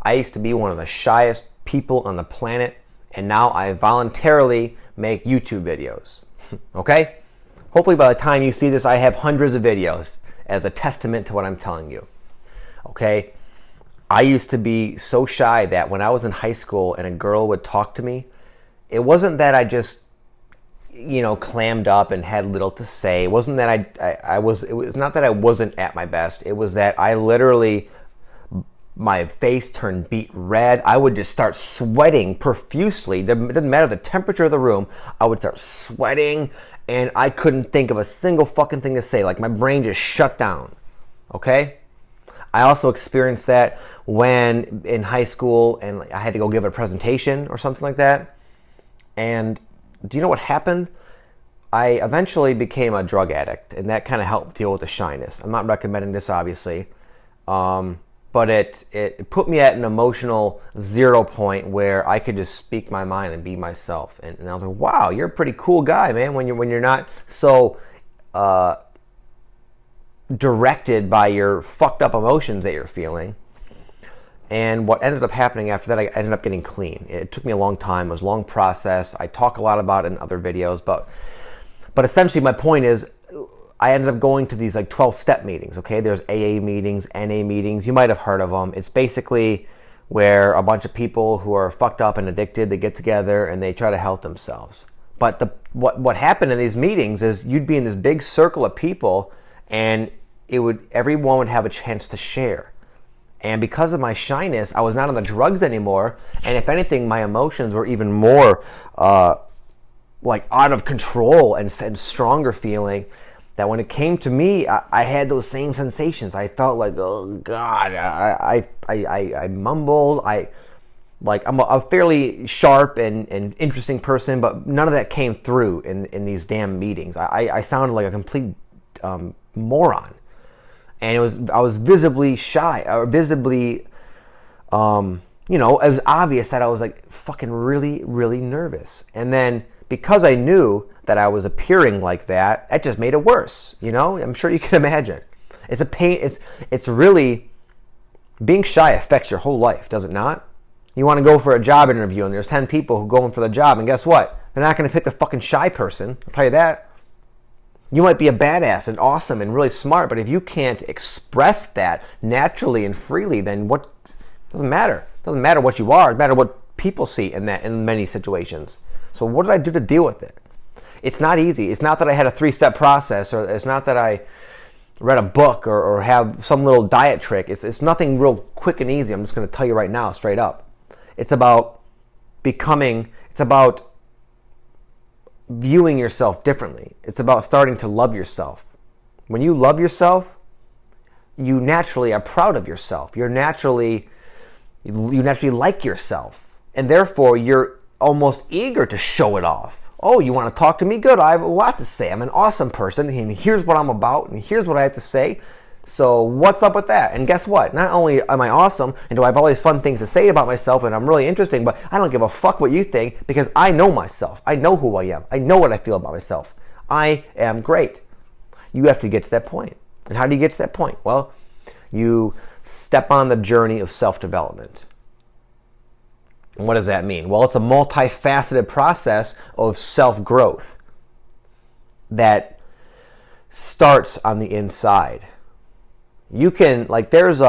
I used to be one of the shyest people on the planet, and now I voluntarily make YouTube videos. Okay? Hopefully by the time you see this, I have hundreds of videos as a testament to what I'm telling you. Okay? I used to be so shy that when I was in high school and a girl would talk to me, it wasn't that I just, clammed up and had little to say. It wasn't that it was not that I wasn't at my best. It was that I literally, my face turned beet red. I would just start sweating profusely. It didn't matter the temperature of the room. I would start sweating and I couldn't think of a single fucking thing to say. Like my brain just shut down. Okay? I also experienced that when in high school and I had to go give a presentation or something like that. And do you know what happened? I eventually became a drug addict, and that kind of helped deal with the shyness. I'm not recommending this, obviously, but it put me at an emotional 0 point where I could just speak my mind and be myself. And I was like, wow, you're a pretty cool guy, man, when you're not so directed by your fucked up emotions that you're feeling. And what ended up happening after that, I ended up getting clean. It took me a long time. It was a long process. I talk a lot about it in other videos, but essentially my point is I ended up going to these like 12-step meetings, okay? There's AA meetings, NA meetings. You might have heard of them. It's basically where a bunch of people who are fucked up and addicted, they get together and they try to help themselves. But what happened in these meetings is you'd be in this big circle of people and everyone would have a chance to share. And because of my shyness, I was not on the drugs anymore. And if anything, my emotions were even more like out of control and stronger feeling. That when it came to me, I had those same sensations. I felt like, oh God, I mumbled. I'm a fairly sharp and interesting person, but none of that came through in these damn meetings. I sounded like a complete moron. And I was visibly shy, or visibly, it was obvious that I was like fucking really, really nervous. And then because I knew that I was appearing like that, that just made it worse. I'm sure you can imagine. It's a pain. It's really, being shy affects your whole life, does it not? You want to go for a job interview and there's 10 people who go in for the job, and guess what? They're not going to pick the fucking shy person. I'll tell you that. You might be a badass and awesome and really smart, but if you can't express that naturally and freely, then what? Doesn't matter. It doesn't matter what you are. It matters what people see in many situations. So what did I do to deal with it? It's not easy. It's not that I had a 3-step process, or it's not that I read a book or have some little diet trick. It's nothing real quick and easy. I'm just going to tell you right now, straight up. It's about it's about viewing yourself differently. It's about starting to love yourself. When you love yourself, you naturally are proud of yourself. You naturally like yourself. And therefore, you're almost eager to show it off. Oh, you want to talk to me? Good. I have a lot to say. I'm an awesome person, and here's what I'm about, and here's what I have to say. So what's up with that? And guess what? Not only am I awesome, and do I have all these fun things to say about myself, and I'm really interesting, but I don't give a fuck what you think, because I know myself. I know who I am. I know what I feel about myself. I am great. You have to get to that point. And how do you get to that point? Well, you step on the journey of self-development. And what does that mean? Well, it's a multifaceted process of self-growth that starts on the inside. You can, there's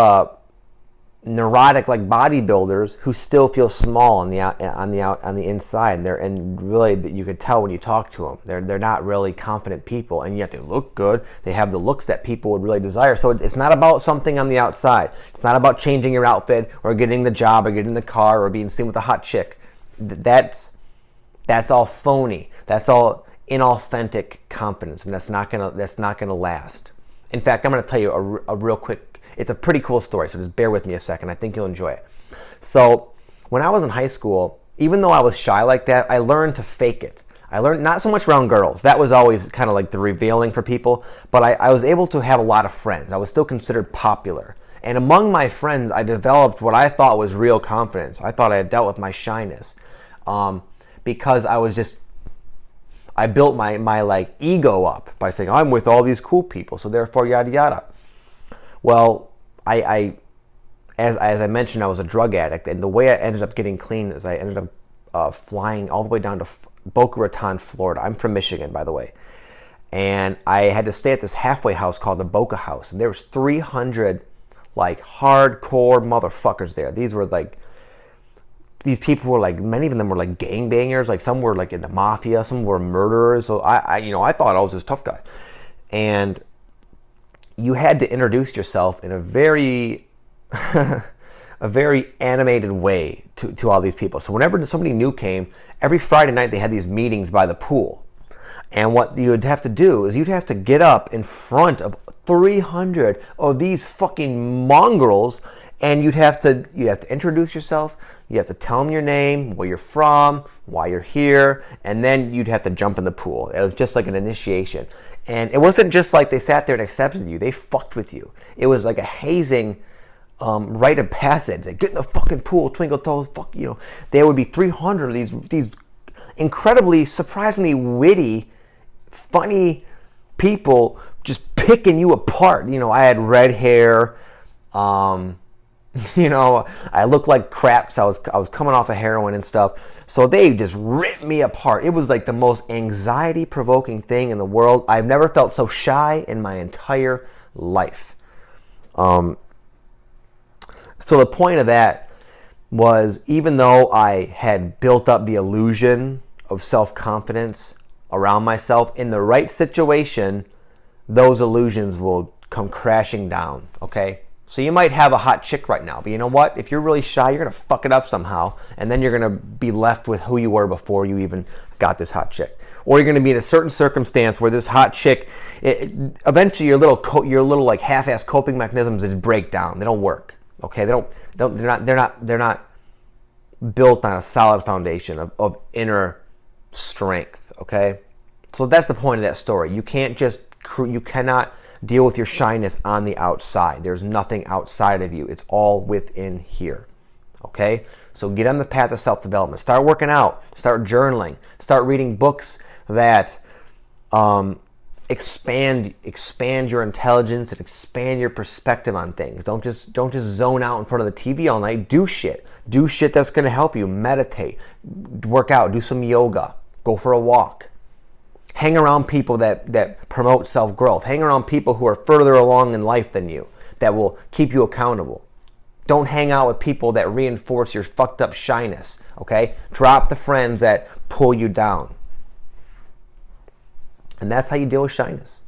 neurotic bodybuilders who still feel small on the inside, and really you could tell when you talk to them. They're not really confident people, and yet they look good. They have the looks that people would really desire. So it's not about something on the outside. It's not about changing your outfit or getting the job or getting the car or being seen with a hot chick. That's all phony. That's all inauthentic confidence, and that's not gonna last. In fact, I'm going to tell you a real quick, it's a pretty cool story, so just bear with me a second. I think you'll enjoy it. So when I was in high school, even though I was shy like that, I learned to fake it. I learned not so much around girls. That was always kind of like the revealing for people, but I was able to have a lot of friends. I was still considered popular. And among my friends, I developed what I thought was real confidence. I thought I had dealt with my shyness because I built my ego up by saying, I'm with all these cool people, so therefore yada yada. Well, I as I mentioned, I was a drug addict, and the way I ended up getting clean is I ended up flying all the way down to Boca Raton, Florida. I'm from Michigan, by the way. And I had to stay at this halfway house called the Boca House. And there was 300 like hardcore motherfuckers there. These people were like, many of them were like gangbangers. Like some were like in the mafia, some were murderers. So I thought I was this tough guy. And you had to introduce yourself in a very, a very animated way to all these people. So whenever somebody new came, every Friday night they had these meetings by the pool. And what you would have to do is you'd have to get up in front of 300 of these fucking mongrels, and you'd have to introduce yourself. You have to tell them your name, where you're from, why you're here, and then you'd have to jump in the pool. It was just like an initiation. And it wasn't just like they sat there and accepted you. They fucked with you. It was like a hazing rite of passage. Like, get in the fucking pool, twinkle toes, fuck you. There would be 300 of these incredibly, surprisingly witty, funny people just picking you apart. I had red hair. I looked like crap because I was coming off of heroin and stuff. So they just ripped me apart. It was like the most anxiety-provoking thing in the world. I've never felt so shy in my entire life. So the point of that was, even though I had built up the illusion of self-confidence around myself, in the right situation, those illusions will come crashing down, okay? So you might have a hot chick right now, but you know what? If you're really shy, you're going to fuck it up somehow, and then you're going to be left with who you were before you even got this hot chick. Or you're going to be in a certain circumstance where this hot chick, eventually your little like half-ass coping mechanisms just break down. They don't work, okay? They're not built on a solid foundation of inner strength, okay? So that's the point of that story. You cannot deal with your shyness on the outside. There's nothing outside of you. It's all within here, okay? So get on the path of self-development. Start working out. Start journaling. Start reading books that expand your intelligence and expand your perspective on things. Don't just zone out in front of the TV all night. Do shit. Do shit that's going to help you. Meditate. Work out. Do some yoga. Go for a walk. Hang around people that promote self-growth. Hang around people who are further along in life than you, that will keep you accountable. Don't hang out with people that reinforce your fucked up shyness, okay? Drop the friends that pull you down. And that's how you deal with shyness,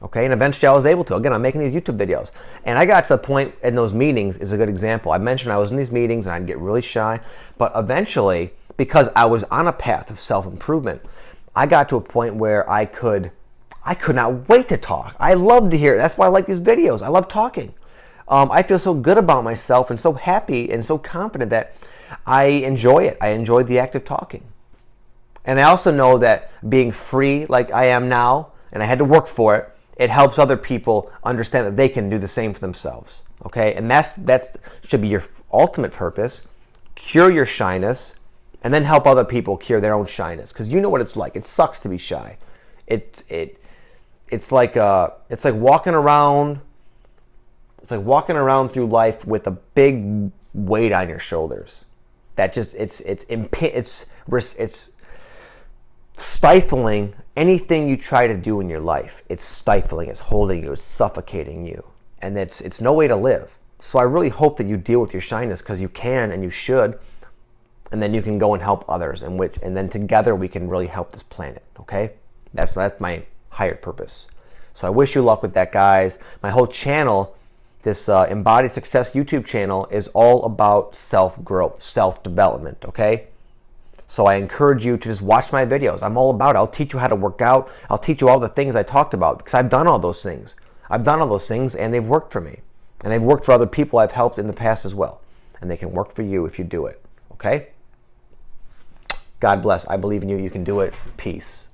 okay? And eventually I was able to. Again, I'm making these YouTube videos. And I got to the point in those meetings, is a good example. I mentioned I was in these meetings and I'd get really shy. But eventually, because I was on a path of self-improvement, I got to a point where I could not wait to talk. I love to hear it. That's why I like these videos. I love talking. I feel so good about myself and so happy and so confident that I enjoy it. I enjoy the act of talking. And I also know that being free like I am now, and I had to work for it, it helps other people understand that they can do the same for themselves. Okay? And that should be your ultimate purpose. Cure your shyness, and then help other people cure their own shyness. Because you know what it's like. It sucks to be shy. It's like walking around. It's like walking around through life with a big weight on your shoulders. That just it's stifling anything you try to do in your life. It's stifling. It's holding you. It's suffocating you, and it's no way to live. So I really hope that you deal with your shyness, because you can and you should. And then you can go and help others, and then together we can really help this planet, okay? That's my higher purpose. So I wish you luck with that, guys. My whole channel, this Embodied Success YouTube channel, is all about self-growth, self-development, okay? So I encourage you to just watch my videos. I'm all about it. I'll teach you how to work out. I'll teach you all the things I talked about, because I've done all those things. I've done all those things, and they've worked for me. And they've worked for other people I've helped in the past as well. And they can work for you if you do it, okay? God bless. I believe in you. You can do it. Peace.